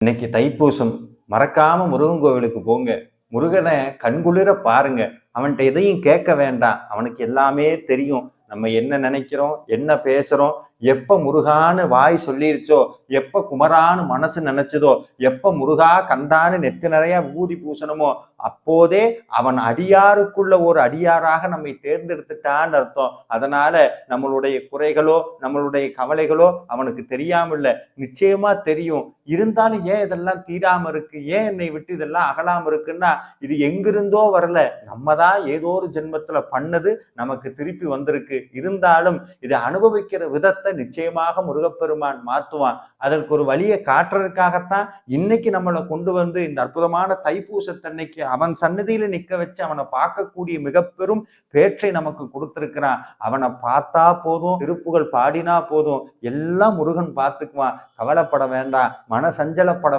இன்னைக்கு தைப்பூசம். மறக்காம முருகன் கோவிலுக்கு போங்க. முருகனை கண்குளிர பாருங்க. அவன்கிட்ட எதையும் கேட்க வேண்டாம். அவனுக்கு எல்லாமே தெரியும். நம்ம என்ன நினைக்கிறோம், என்ன பேசுறோம், எப்ப முருகான்னு வாய் சொல்லிருச்சோ, எப்ப குமரான்னு மனசு நினைச்சதோ, எப்ப முருகா கந்தான்னு நெத்து நிறைய ஊதி பூசணுமோ, அப்போதே அவன் அடியாருக்குள்ள ஒரு அடியாராக நம்மை தேர்ந்தெடுத்துட்டான்னு அர்த்தம். அதனால நம்மளுடைய குறைகளோ, நம்மளுடைய கவலைகளோ அவனுக்கு தெரியாம இல்ல, நிச்சயமா தெரியும். இருந்தாலும் ஏன் இதெல்லாம் தீராம இருக்கு, ஏன் என்னை விட்டு இதெல்லாம் அகலாம இருக்குன்னா, இது எங்கிருந்தோ வரல, நம்ம தான் ஏதோ ஒரு ஜென்மத்துல பண்ணது நமக்கு திருப்பி வந்திருக்கு. இருந்தாலும் இதை அனுபவிக்கிற விதத்தை நிச்சயமாக முருகப்பெருமான் மாத்துவான். அதற்கு ஒரு வழியை காட்டுறதுக்காகத்தான் இன்னைக்கு நம்மளை கொண்டு வந்து இந்த அற்புதமான தைப்பூசத்தன்னைக்கு அவன் சன்னதியில நிக்க வச்சு அவனை பார்க்கக்கூடிய மிக பெரும் பேற்றை நமக்கு கொடுத்திருக்கிறான். அவனை பார்த்தா போதும், திருப்புகள் பாடினா போதும், எல்லாம் முருகன் பார்த்துக்குவான். கவலைப்பட வேண்டாம், மன சஞ்சலப்பட